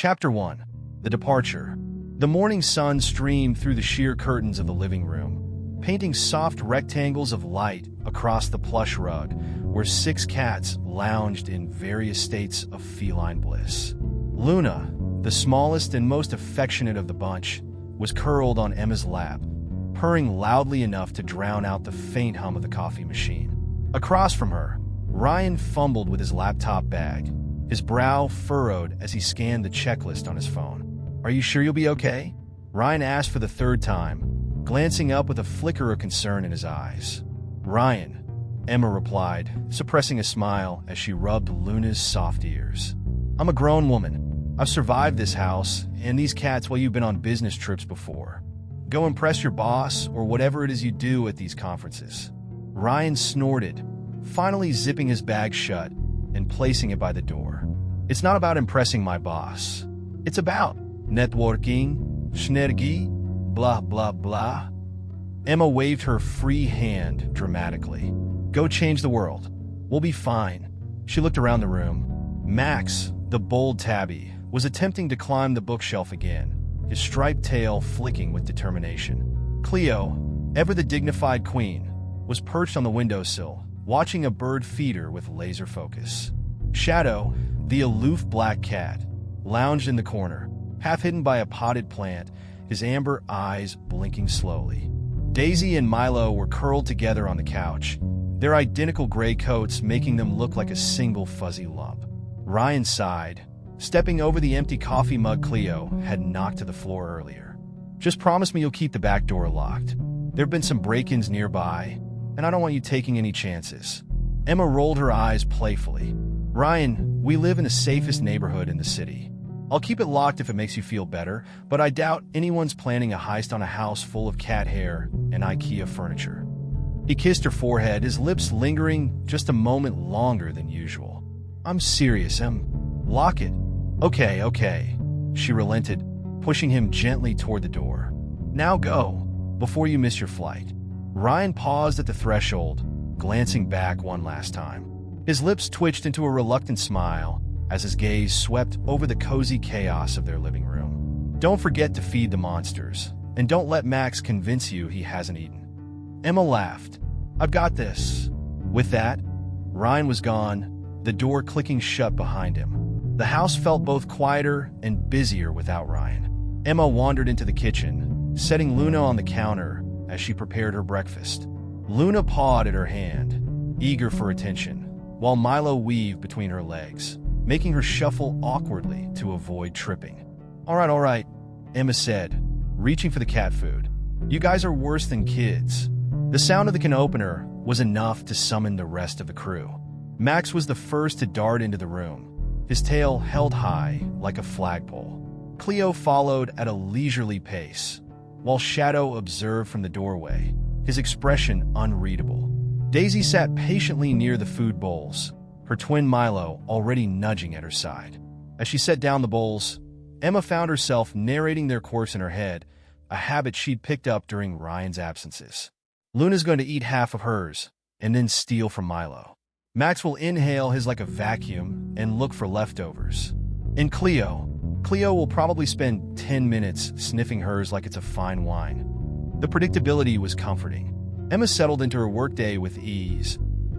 Chapter 1. The Departure. The morning sun streamed through the sheer curtains of the living room, painting soft rectangles of light across the plush rug, where 6 cats lounged in various states of feline bliss. Luna, the smallest and most affectionate of the bunch, was curled on Emma's lap, purring loudly enough to drown out the faint hum of the coffee machine. Across from her, Ryan fumbled with his laptop bag, his brow furrowed as he scanned the checklist on his phone. "Are you sure you'll be okay?" Ryan asked for the 3rd time, glancing up with a flicker of concern in his eyes. "Ryan," Emma replied, suppressing a smile as she rubbed Luna's soft ears. "I'm a grown woman. I've survived this house and these cats while you've been on business trips before. Go impress your boss or whatever it is you do at these conferences." Ryan snorted, finally zipping his bag shut and placing it by the door. "It's not about impressing my boss. It's about networking, schnergy, blah blah blah." Emma waved her free hand dramatically. "Go change the world. We'll be fine." She looked around the room. Max, the bold tabby, was attempting to climb the bookshelf again, his striped tail flicking with determination. Cleo, ever the dignified queen, was perched on the windowsill, watching a bird feeder with laser focus. Shadow, the aloof black cat, lounged in the corner, half hidden by a potted plant, his amber eyes blinking slowly. Daisy and Milo were curled together on the couch, their identical gray coats making them look like a single fuzzy lump. Ryan sighed, stepping over the empty coffee mug Cleo had knocked to the floor earlier. "Just promise me you'll keep the back door locked. There have been some break-ins nearby, and I don't want you taking any chances." Emma rolled her eyes playfully. "Ryan, we live in the safest neighborhood in the city. I'll keep it locked if it makes you feel better, but I doubt anyone's planning a heist on a house full of cat hair and IKEA furniture." He kissed her forehead, his lips lingering just a moment longer than usual. "I'm serious, Em. Lock it." Okay, she relented, pushing him gently toward the door. "Now go, before you miss your flight." Ryan paused at the threshold, glancing back one last time. His lips twitched into a reluctant smile as his gaze swept over the cozy chaos of their living room. "Don't forget to feed the monsters, and don't let Max convince you he hasn't eaten." Emma laughed. "I've got this." With that, Ryan was gone, the door clicking shut behind him. The house felt both quieter and busier without Ryan. Emma wandered into the kitchen, setting Luna on the counter as she prepared her breakfast. Luna pawed at her hand, eager for attention, while Milo weaved between her legs, making her shuffle awkwardly to avoid tripping. All right, Emma said, reaching for the cat food. "You guys are worse than kids." The sound of the can opener was enough to summon the rest of the crew. Max was the first to dart into the room, his tail held high like a flagpole. Cleo followed at a leisurely pace, while Shadow observed from the doorway, his expression unreadable. Daisy sat patiently near the food bowls, her twin Milo already nudging at her side. As she set down the bowls, Emma found herself narrating their course in her head, a habit she'd picked up during Ryan's absences. Luna's going to eat half of hers, and then steal from Milo. Max will inhale his like a vacuum and look for leftovers. And Cleo will probably spend 10 minutes sniffing hers like it's a fine wine. The predictability was comforting. Emma settled into her workday with ease,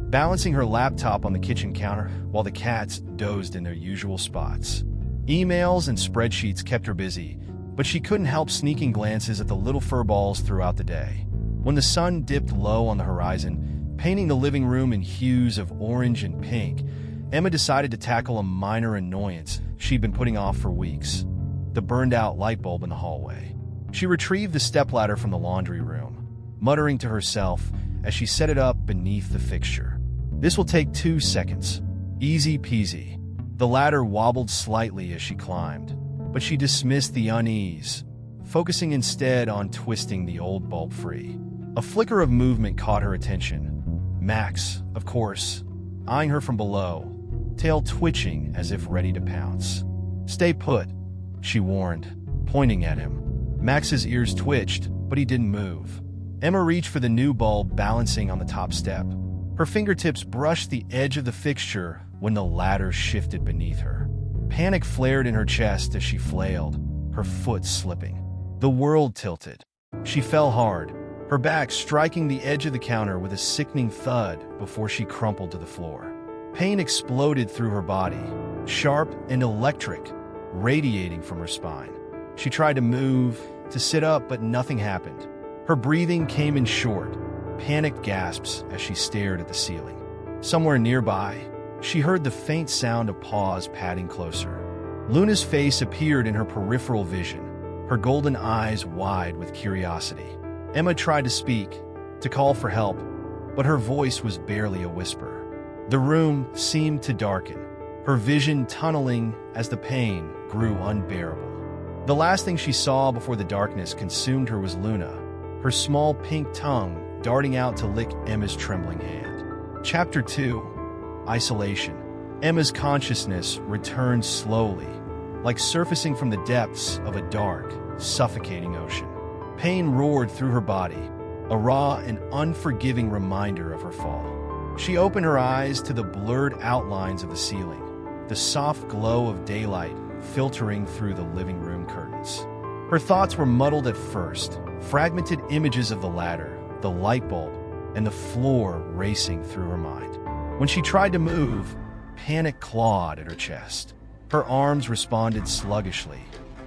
balancing her laptop on the kitchen counter while the cats dozed in their usual spots. Emails and spreadsheets kept her busy, but she couldn't help sneaking glances at the little furballs throughout the day. When the sun dipped low on the horizon, painting the living room in hues of orange and pink, Emma decided to tackle a minor annoyance she'd been putting off for weeks: the burned-out light bulb in the hallway. She retrieved the stepladder from the laundry room, muttering to herself as she set it up beneath the fixture. "This will take 2 seconds. Easy peasy." The ladder wobbled slightly as she climbed, but she dismissed the unease, focusing instead on twisting the old bulb free. A flicker of movement caught her attention. Max, of course, eyeing her from below, tail twitching as if ready to pounce. "Stay put," she warned, pointing at him. Max's ears twitched, but he didn't move. Emma reached for the new bulb balancing on the top step. Her fingertips brushed the edge of the fixture when the ladder shifted beneath her. Panic flared in her chest as she flailed, her foot slipping. The world tilted. She fell hard, her back striking the edge of the counter with a sickening thud before she crumpled to the floor. Pain exploded through her body, sharp and electric, radiating from her spine. She tried to move, to sit up, but nothing happened. Her breathing came in short, panicked gasps as she stared at the ceiling. Somewhere nearby, she heard the faint sound of paws padding closer. Luna's face appeared in her peripheral vision, her golden eyes wide with curiosity. Emma tried to speak, to call for help, but her voice was barely a whisper. The room seemed to darken, her vision tunneling as the pain grew unbearable. The last thing she saw before the darkness consumed her was Luna, her small pink tongue darting out to lick Emma's trembling hand. Chapter 2. Isolation. Emma's consciousness returned slowly, like surfacing from the depths of a dark, suffocating ocean. Pain roared through her body, a raw and unforgiving reminder of her fall. She opened her eyes to the blurred outlines of the ceiling, the soft glow of daylight filtering through the living room curtains. Her thoughts were muddled at first, fragmented images of the ladder, the light bulb, and the floor racing through her mind. When she tried to move, panic clawed at her chest. Her arms responded sluggishly,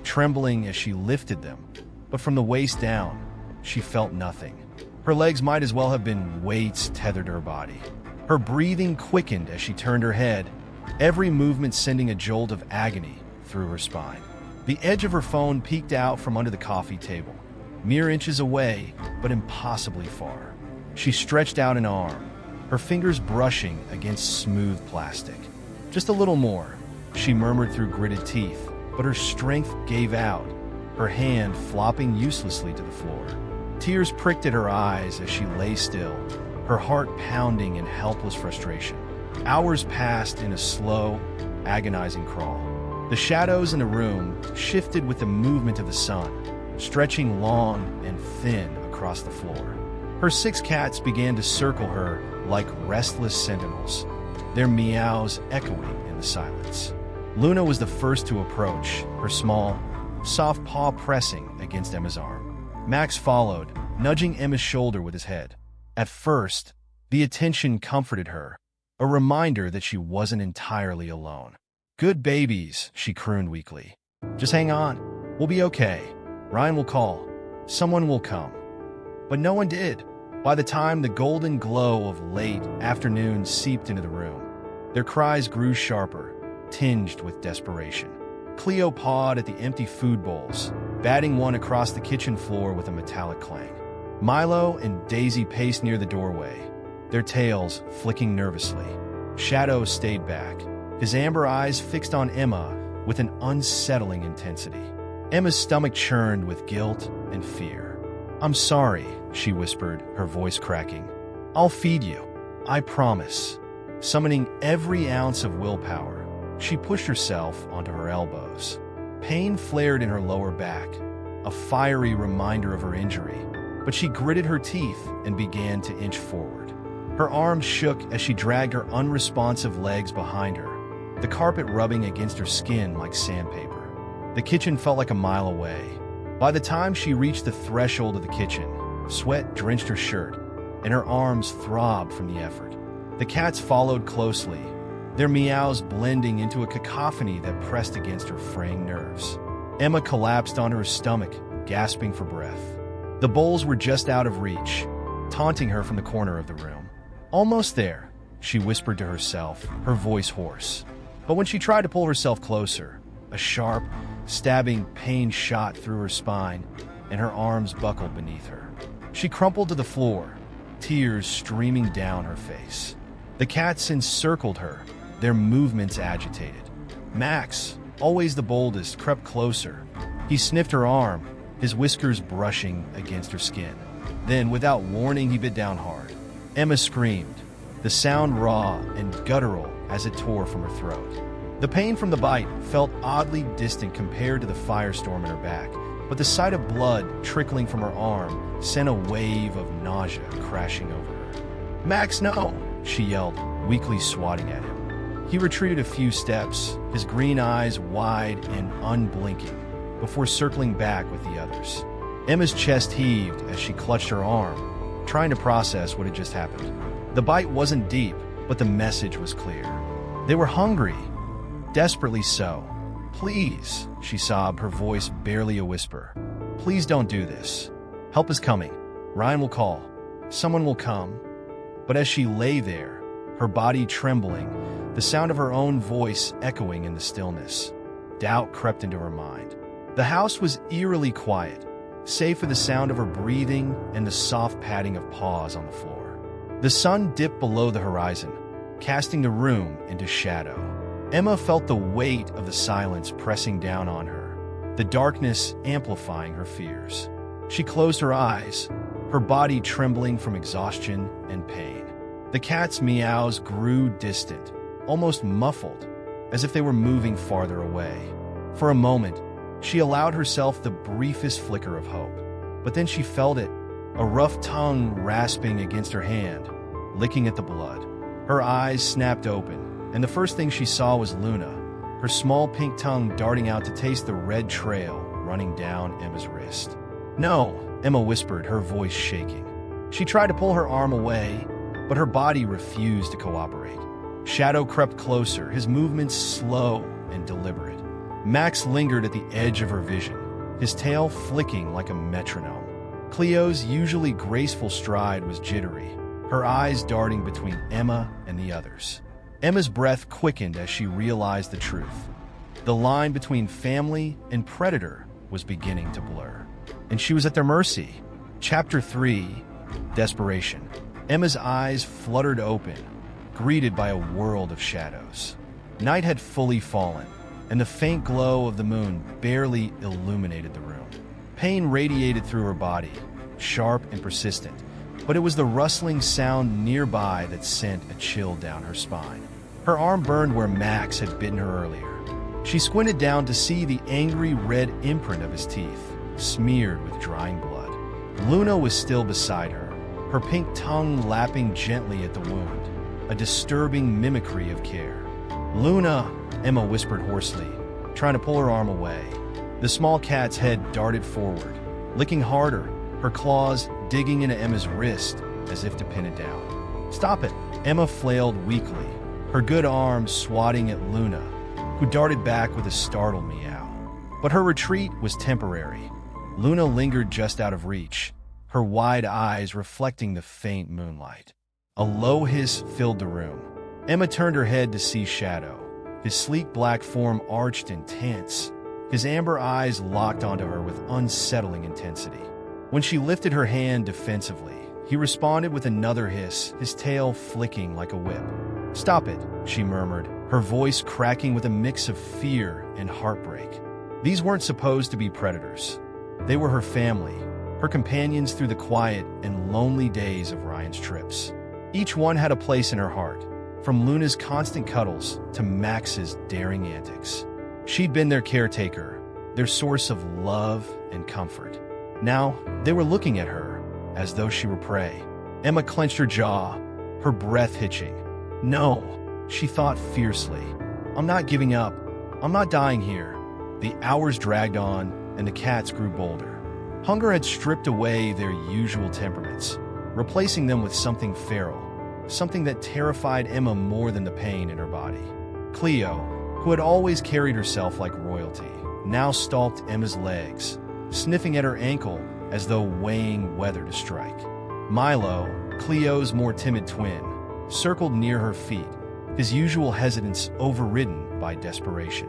trembling as she lifted them, but from the waist down, she felt nothing. Her legs might as well have been weights tethered to her body. Her breathing quickened as she turned her head, every movement sending a jolt of agony through her spine. The edge of her phone peeked out from under the coffee table, mere inches away, but impossibly far. She stretched out an arm, her fingers brushing against smooth plastic. Just a little more, she murmured through gritted teeth, but her strength gave out, her hand flopping uselessly to the floor. Tears pricked at her eyes as she lay still, her heart pounding in helpless frustration. Hours passed in a slow, agonizing crawl. The shadows in the room shifted with the movement of the sun, stretching long and thin across the floor. Her 6 cats began to circle her like restless sentinels, their meows echoing in the silence. Luna was the first to approach, her small, soft paw pressing against Emma's arm. Max followed, nudging Emma's shoulder with his head. At first, the attention comforted her, a reminder that she wasn't entirely alone. "Good babies," she crooned weakly. "Just hang on. We'll be okay. Ryan will call. Someone will come." But no one did. By the time the golden glow of late afternoon seeped into the room, their cries grew sharper, tinged with desperation. Cleo pawed at the empty food bowls, batting one across the kitchen floor with a metallic clang. Milo and Daisy paced near the doorway, their tails flicking nervously. Shadow stayed back, his amber eyes fixed on Emma with an unsettling intensity. Emma's stomach churned with guilt and fear. "I'm sorry," she whispered, her voice cracking. "I'll feed you. I promise." Summoning every ounce of willpower, she pushed herself onto her elbows. Pain flared in her lower back, a fiery reminder of her injury, but she gritted her teeth and began to inch forward. Her arms shook as she dragged her unresponsive legs behind her, the carpet rubbing against her skin like sandpaper. The kitchen felt like a mile away. By the time she reached the threshold of the kitchen, sweat drenched her shirt, and her arms throbbed from the effort. The cats followed closely, their meows blending into a cacophony that pressed against her fraying nerves. Emma collapsed onto her stomach, gasping for breath. The bowls were just out of reach, taunting her from the corner of the room. "Almost there," she whispered to herself, her voice hoarse. But when she tried to pull herself closer, a sharp, stabbing pain shot through her spine, and her arms buckled beneath her. She crumpled to the floor, tears streaming down her face. The cats encircled her, their movements agitated. Max, always the boldest, crept closer. He sniffed her arm, his whiskers brushing against her skin. Then, without warning, he bit down hard. Emma screamed, the sound raw and guttural as it tore from her throat. The pain from the bite felt oddly distant compared to the firestorm in her back, but the sight of blood trickling from her arm sent a wave of nausea crashing over her. "Max, no!" she yelled, weakly swatting at him. He retreated a few steps, his green eyes wide and unblinking, before circling back with the others. Emma's chest heaved as she clutched her arm, trying to process what had just happened. The bite wasn't deep, but the message was clear. They were hungry, desperately so. "Please," she sobbed, her voice barely a whisper. "Please don't do this. Help is coming. Ryan will call. Someone will come." But as she lay there, her body trembling, the sound of her own voice echoing in the stillness, doubt crept into her mind. The house was eerily quiet, save for the sound of her breathing and the soft padding of paws on the floor. The sun dipped below the horizon, casting the room into shadow. Emma felt the weight of the silence pressing down on her, the darkness amplifying her fears. She closed her eyes, her body trembling from exhaustion and pain. The cat's meows grew distant, almost muffled, as if they were moving farther away. For a moment, she allowed herself the briefest flicker of hope. But then she felt it, a rough tongue rasping against her hand, licking at the blood. Her eyes snapped open, and the first thing she saw was Luna, her small pink tongue darting out to taste the red trail running down Emma's wrist. "No," Emma whispered, her voice shaking. She tried to pull her arm away, but her body refused to cooperate. Shadow crept closer, his movements slow and deliberate. Max lingered at the edge of her vision, his tail flicking like a metronome. Cleo's usually graceful stride was jittery, her eyes darting between Emma and the others. Emma's breath quickened as she realized the truth. The line between family and predator was beginning to blur, and she was at their mercy. Chapter 3, Desperation. Emma's eyes fluttered open, greeted by a world of shadows. Night had fully fallen, and the faint glow of the moon barely illuminated the room. Pain radiated through her body, sharp and persistent, but it was the rustling sound nearby that sent a chill down her spine. Her arm burned where Max had bitten her earlier. She squinted down to see the angry red imprint of his teeth, smeared with drying blood. Luna was still beside her, her pink tongue lapping gently at the wound, a disturbing mimicry of care. "Luna," Emma whispered hoarsely, trying to pull her arm away. The small cat's head darted forward, licking harder, her claws digging into Emma's wrist as if to pin it down. "Stop it," Emma flailed weakly, her good arm swatting at Luna, who darted back with a startled meow. But her retreat was temporary. Luna lingered just out of reach, her wide eyes reflecting the faint moonlight. A low hiss filled the room. Emma turned her head to see Shadow, his sleek black form arched and tense, his amber eyes locked onto her with unsettling intensity. When she lifted her hand defensively, he responded with another hiss, his tail flicking like a whip. "Stop it," she murmured, her voice cracking with a mix of fear and heartbreak. These weren't supposed to be predators. They were her family, her companions through the quiet and lonely days of Ryan's trips. Each one had a place in her heart, from Luna's constant cuddles to Max's daring antics. She'd been their caretaker, their source of love and comfort. Now, they were looking at her, as though she were prey. Emma clenched her jaw, her breath hitching. "No," she thought fiercely. "I'm not giving up. I'm not dying here." The hours dragged on, and the cats grew bolder. Hunger had stripped away their usual temperaments, replacing them with something feral, something that terrified Emma more than the pain in her body. Cleo, who had always carried herself like royalty, now stalked Emma's legs, sniffing at her ankle as though weighing whether to strike. Milo, Cleo's more timid twin, circled near her feet, his usual hesitance overridden by desperation.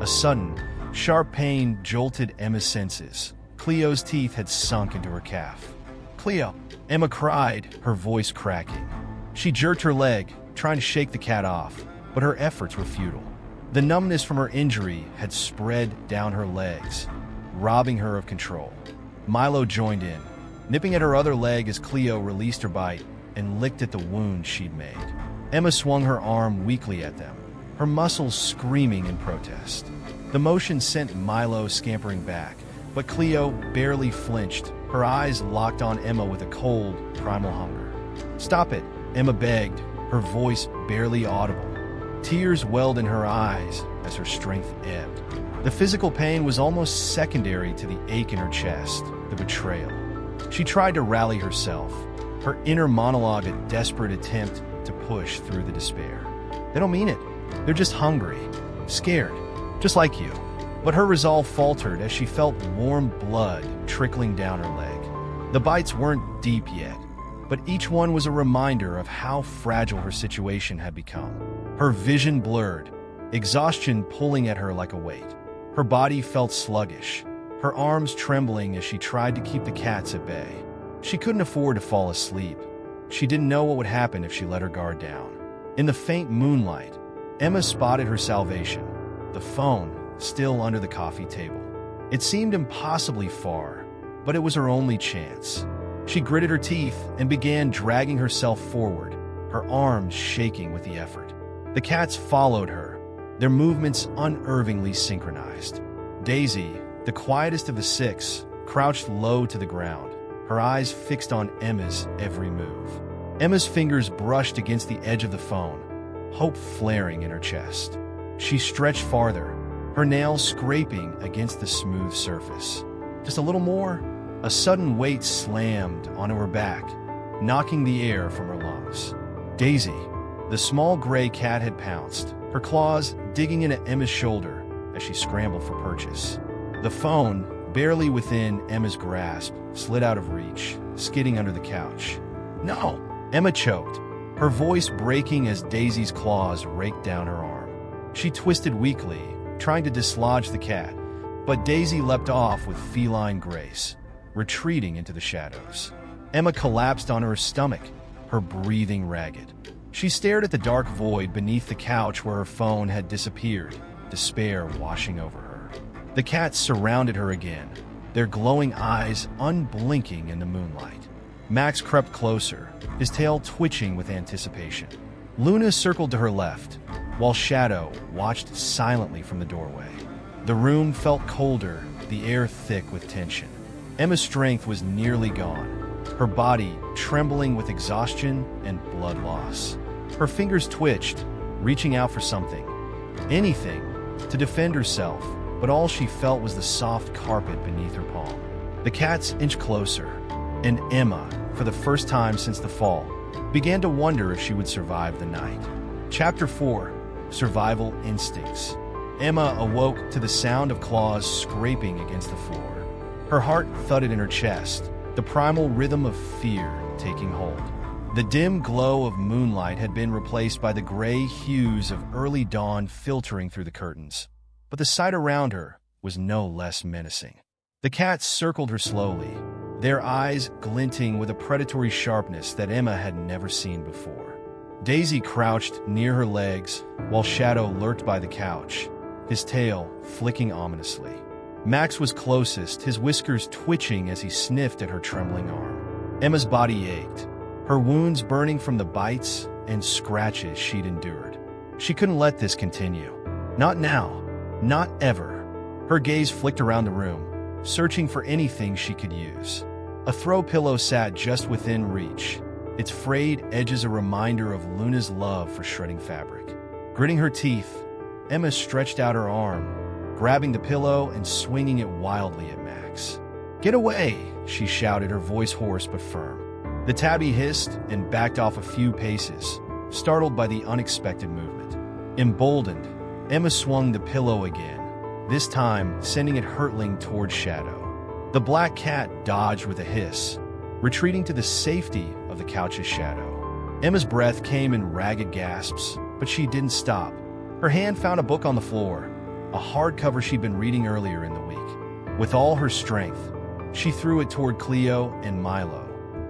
A sudden, sharp pain jolted Emma's senses. Cleo's teeth had sunk into her calf. "Cleo!" Emma cried, her voice cracking. She jerked her leg, trying to shake the cat off, but her efforts were futile. The numbness from her injury had spread down her legs, robbing her of control. Milo joined in, nipping at her other leg as Cleo released her bite and licked at the wound she'd made. Emma swung her arm weakly at them, her muscles screaming in protest. The motion sent Milo scampering back, but Cleo barely flinched, her eyes locked on Emma with a cold, primal hunger. "Stop it," Emma begged, her voice barely audible. Tears welled in her eyes as her strength ebbed. The physical pain was almost secondary to the ache in her chest, the betrayal. She tried to rally herself, her inner monologue a desperate attempt to push through the despair. They don't mean it. They're just hungry, scared, just like you. But her resolve faltered as she felt warm blood trickling down her leg. The bites weren't deep yet, but each one was a reminder of how fragile her situation had become. Her vision blurred, exhaustion pulling at her like a weight. Her body felt sluggish, her arms trembling as she tried to keep the cats at bay. She couldn't afford to fall asleep. She didn't know what would happen if she let her guard down. In the faint moonlight, Emma spotted her salvation, the phone still under the coffee table. It seemed impossibly far, but it was her only chance. She gritted her teeth and began dragging herself forward, her arms shaking with the effort. The cats followed her, their movements unnervingly synchronized. Daisy, the quietest of the six, crouched low to the ground, her eyes fixed on Emma's every move. Emma's fingers brushed against the edge of the phone, hope flaring in her chest. She stretched farther, her nails scraping against the smooth surface. Just a little more. A sudden weight slammed onto her back, knocking the air from her lungs. Daisy, the small gray cat, had pounced, her claws digging into Emma's shoulder as she scrambled for purchase. The phone, barely within Emma's grasp, slid out of reach, skidding under the couch. "No!" Emma choked, her voice breaking as Daisy's claws raked down her arm. She twisted weakly, trying to dislodge the cat, but Daisy leapt off with feline grace, retreating into the shadows. Emma collapsed on her stomach, her breathing ragged. She stared at the dark void beneath the couch where her phone had disappeared, despair washing over her. The cats surrounded her again, their glowing eyes unblinking in the moonlight. Max crept closer, his tail twitching with anticipation. Luna circled to her left, while Shadow watched silently from the doorway. The room felt colder, the air thick with tension. Emma's strength was nearly gone, her body trembling with exhaustion and blood loss. Her fingers twitched, reaching out for something, anything, to defend herself, but all she felt was the soft carpet beneath her palm. The cats inched closer, and Emma, for the first time since the fall, began to wonder if she would survive the night. Chapter 4: Survival Instincts. Emma awoke to the sound of claws scraping against the floor. Her heart thudded in her chest, the primal rhythm of fear taking hold. The dim glow of moonlight had been replaced by the gray hues of early dawn filtering through the curtains, but the sight around her was no less menacing. The cats circled her slowly, their eyes glinting with a predatory sharpness that Emma had never seen before. Daisy crouched near her legs, while Shadow lurked by the couch, his tail flicking ominously. Max was closest, his whiskers twitching as he sniffed at her trembling arm. Emma's body ached, her wounds burning from the bites and scratches she'd endured. She couldn't let this continue. Not now, not ever. Her gaze flicked around the room, searching for anything she could use. A throw pillow sat just within reach, its frayed edges a reminder of Luna's love for shredding fabric. Gritting her teeth, Emma stretched out her arm, grabbing the pillow and swinging it wildly at Max. "Get away!" she shouted, her voice hoarse but firm. The tabby hissed and backed off a few paces, startled by the unexpected movement. Emboldened, Emma swung the pillow again, this time sending it hurtling toward Shadow. The black cat dodged with a hiss, retreating to the safety of the couch's shadow. Emma's breath came in ragged gasps, but she didn't stop. Her hand found a book on the floor, a hardcover she'd been reading earlier in the week. With all her strength, she threw it toward Cleo and Milo,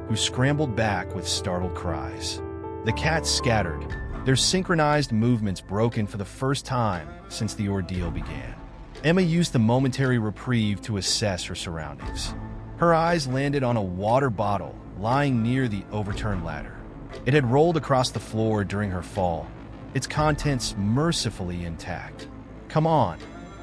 who scrambled back with startled cries. The cats scattered, their synchronized movements broken for the first time since the ordeal began. Emma used the momentary reprieve to assess her surroundings. Her eyes landed on a water bottle lying near the overturned ladder. It had rolled across the floor during her fall, its contents mercifully intact. "Come on,"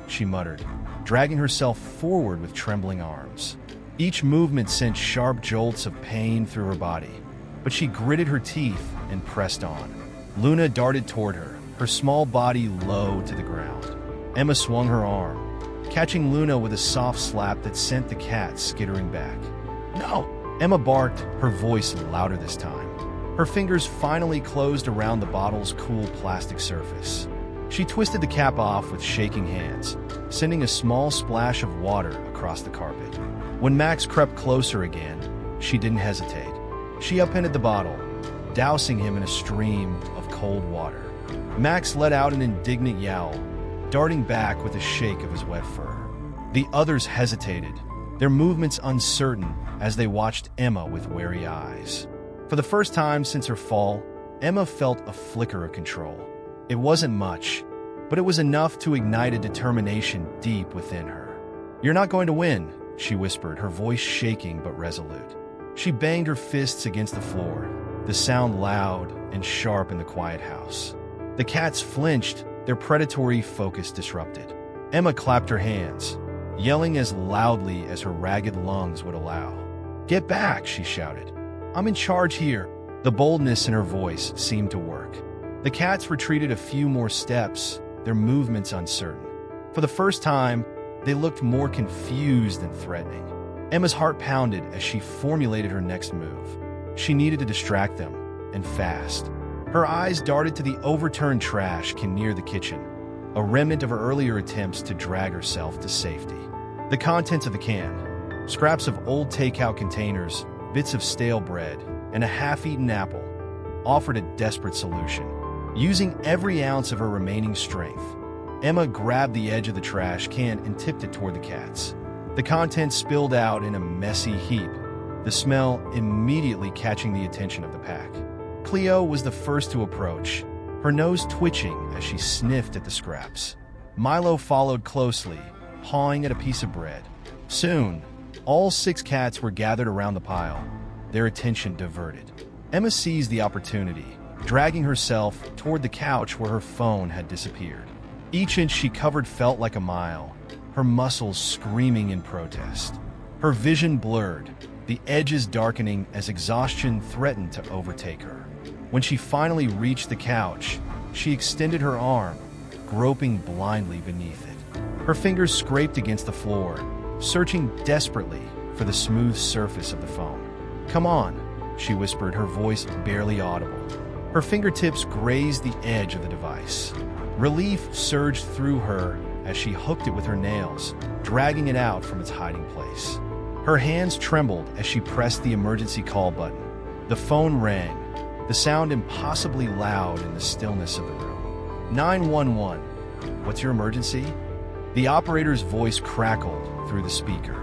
she muttered, dragging herself forward with trembling arms. Each movement sent sharp jolts of pain through her body, but she gritted her teeth and pressed on. Luna darted toward her, her small body low to the ground. Emma swung her arm, catching Luna with a soft slap that sent the cat skittering back. "No!" Emma barked, her voice louder this time. Her fingers finally closed around the bottle's cool plastic surface. She twisted the cap off with shaking hands, sending a small splash of water across the carpet. When Max crept closer again, she didn't hesitate. She upended the bottle, dousing him in a stream of cold water. Max let out an indignant yowl, darting back with a shake of his wet fur. The others hesitated, their movements uncertain as they watched Emma with wary eyes. For the first time since her fall, Emma felt a flicker of control. It wasn't much, but it was enough to ignite a determination deep within her. "You're not going to win," she whispered, her voice shaking but resolute. She banged her fists against the floor, the sound loud and sharp in the quiet house. The cats flinched, their predatory focus disrupted. Emma clapped her hands, yelling as loudly as her ragged lungs would allow. "Get back," she shouted. "I'm in charge here." The boldness in her voice seemed to work. The cats retreated a few more steps, their movements uncertain. For the first time, they looked more confused than threatening. Emma's heart pounded as she formulated her next move. She needed to distract them, and fast. Her eyes darted to the overturned trash can near the kitchen, a remnant of her earlier attempts to drag herself to safety. The contents of the can, scraps of old takeout containers, bits of stale bread, and a half-eaten apple, offered a desperate solution. Using every ounce of her remaining strength, Emma grabbed the edge of the trash can and tipped it toward the cats. The contents spilled out in a messy heap, the smell immediately catching the attention of the pack. Cleo was the first to approach, her nose twitching as she sniffed at the scraps. Milo followed closely, pawing at a piece of bread. Soon, all 6 cats were gathered around the pile, their attention diverted. Emma seized the opportunity, dragging herself toward the couch where her phone had disappeared. Each inch she covered felt like a mile, her muscles screaming in protest. Her vision blurred, the edges darkening as exhaustion threatened to overtake her. When she finally reached the couch, she extended her arm, groping blindly beneath it. Her fingers scraped against the floor, searching desperately for the smooth surface of the phone. "Come on," she whispered, her voice barely audible. Her fingertips grazed the edge of the device. Relief surged through her as she hooked it with her nails, dragging it out from its hiding place. Her hands trembled as she pressed the emergency call button. The phone rang, the sound impossibly loud in the stillness of the room. 911. "What's your emergency?" The operator's voice crackled through the speaker.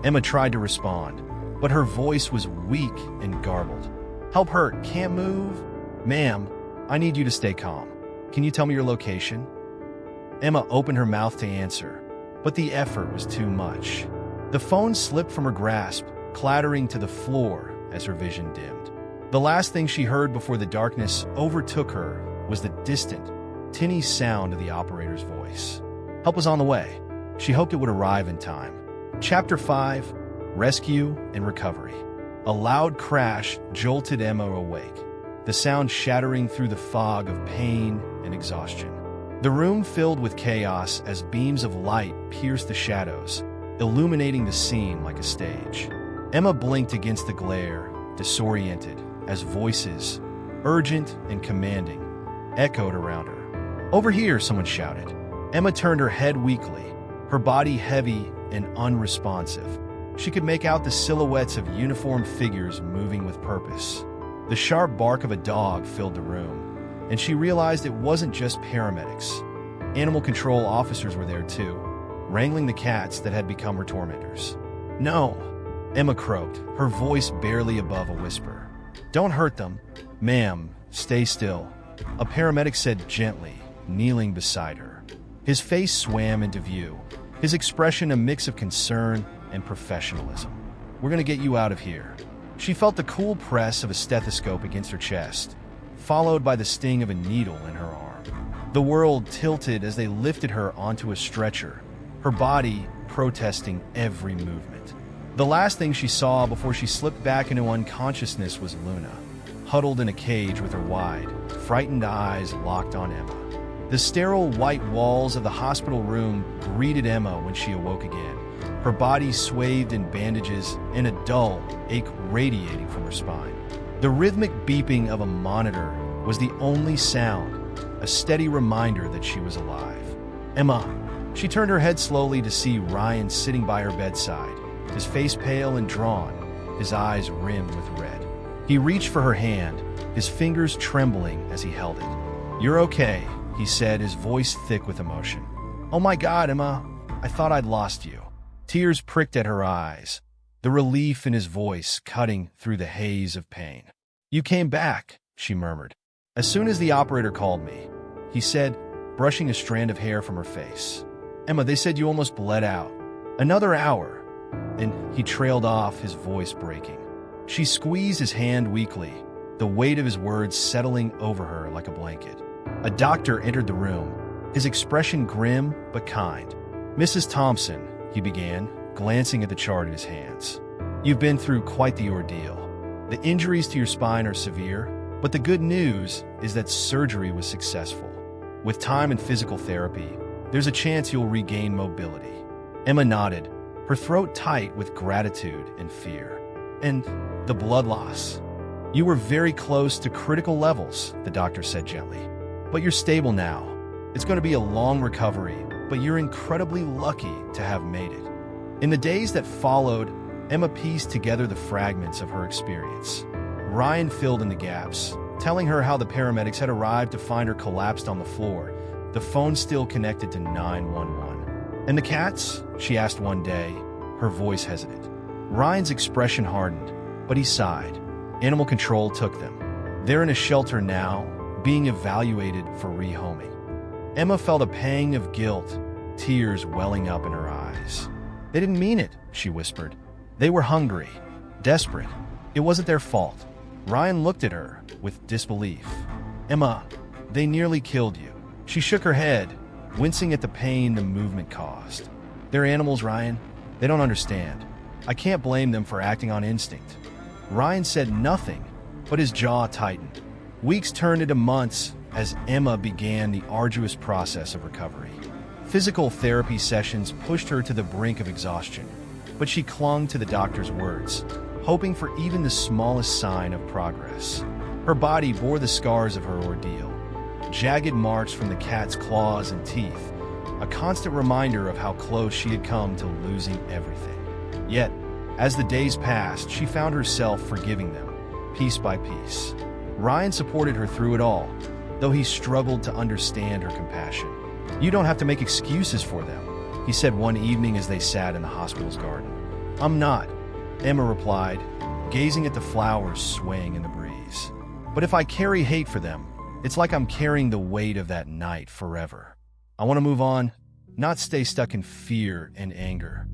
Emma tried to respond, but her voice was weak and garbled. "Help hurt, can't move." "Ma'am, I need you to stay calm. Can you tell me your location?" Emma opened her mouth to answer, but the effort was too much. The phone slipped from her grasp, clattering to the floor as her vision dimmed. The last thing she heard before the darkness overtook her was the distant, tinny sound of the operator's voice. Help was on the way. She hoped it would arrive in time. Chapter 5: Rescue and Recovery. A loud crash jolted Emma awake, the sound shattering through the fog of pain and exhaustion. The room filled with chaos as beams of light pierced the shadows, illuminating the scene like a stage. Emma blinked against the glare, disoriented, as voices, urgent and commanding, echoed around her. "Over here," someone shouted. Emma turned her head weakly, her body heavy and unresponsive. She could make out the silhouettes of uniformed figures moving with purpose. The sharp bark of a dog filled the room, and she realized it wasn't just paramedics. Animal control officers were there too, wrangling the cats that had become her tormentors. "No," Emma croaked, her voice barely above a whisper. "Don't hurt them." "Ma'am, stay still," a paramedic said gently, kneeling beside her. His face swam into view, his expression a mix of concern and professionalism. "We're going to get you out of here." She felt the cool press of a stethoscope against her chest, followed by the sting of a needle in her arm. The world tilted as they lifted her onto a stretcher, her body protesting every movement. The last thing she saw before she slipped back into unconsciousness was Luna, huddled in a cage with her wide, frightened eyes locked on Emma. The sterile white walls of the hospital room greeted Emma when she awoke again, her body swathed in bandages and a dull ache radiating from her spine. The rhythmic beeping of a monitor was the only sound, a steady reminder that she was alive. Emma. She turned her head slowly to see Ryan sitting by her bedside, his face pale and drawn, his eyes rimmed with red. He reached for her hand, his fingers trembling as he held it. "You're okay," he said, his voice thick with emotion. "Oh my God, Emma, I thought I'd lost you." Tears pricked at her eyes, the relief in his voice cutting through the haze of pain. "You came back," she murmured. "As soon as the operator called me," he said, brushing a strand of hair from her face. "Emma, they said you almost bled out. Another hour." And he trailed off, his voice breaking. She squeezed his hand weakly, the weight of his words settling over her like a blanket. A doctor entered the room, his expression grim but kind. "Mrs. Thompson," he began, glancing at the chart in his hands. "You've been through quite the ordeal. The injuries to your spine are severe, but the good news is that surgery was successful. With time and physical therapy, there's a chance you'll regain mobility." Emma nodded, her throat tight with gratitude and fear. "And the blood loss?" "You were very close to critical levels," the doctor said gently. "But you're stable now. It's going to be a long recovery, but you're incredibly lucky to have made it." In the days that followed, Emma pieced together the fragments of her experience. Ryan filled in the gaps, telling her how the paramedics had arrived to find her collapsed on the floor, the phone still connected to 911. "And the cats?" she asked one day, her voice hesitant. Ryan's expression hardened, but he sighed. "Animal control took them. They're in a shelter now, being evaluated for rehoming." Emma felt a pang of guilt, tears welling up in her eyes. "They didn't mean it," she whispered. "They were hungry, desperate. It wasn't their fault." Ryan looked at her with disbelief. "Emma, they nearly killed you." She shook her head, wincing at the pain the movement caused. "They're animals, Ryan. They don't understand. I can't blame them for acting on instinct." Ryan said nothing, but his jaw tightened. Weeks turned into months as Emma began the arduous process of recovery. Physical therapy sessions pushed her to the brink of exhaustion, but she clung to the doctor's words, hoping for even the smallest sign of progress. Her body bore the scars of her ordeal, jagged marks from the cat's claws and teeth, a constant reminder of how close she had come to losing everything. Yet, as the days passed, she found herself forgiving them, piece by piece. Ryan supported her through it all, though he struggled to understand her compassion. "You don't have to make excuses for them," he said one evening as they sat in the hospital's garden. "I'm not," Emma replied, gazing at the flowers swaying in the breeze. "But if I carry hate for them, it's like I'm carrying the weight of that night forever. I want to move on, not stay stuck in fear and anger."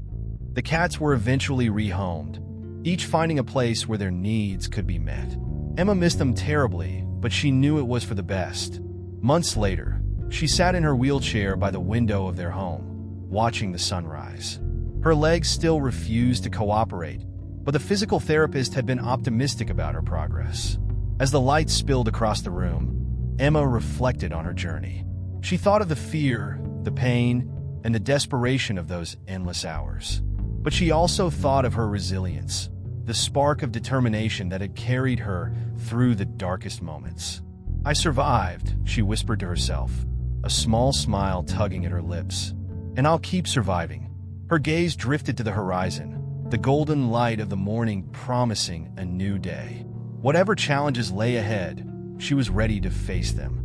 The cats were eventually rehomed, each finding a place where their needs could be met. Emma missed them terribly, but she knew it was for the best. Months later, she sat in her wheelchair by the window of their home, watching the sunrise. Her legs still refused to cooperate, but the physical therapist had been optimistic about her progress. As the light spilled across the room, Emma reflected on her journey. She thought of the fear, the pain, and the desperation of those endless hours. But she also thought of her resilience, the spark of determination that had carried her through the darkest moments. "I survived," she whispered to herself, a small smile tugging at her lips. "And I'll keep surviving." Her gaze drifted to the horizon, the golden light of the morning promising a new day. Whatever challenges lay ahead, she was ready to face them.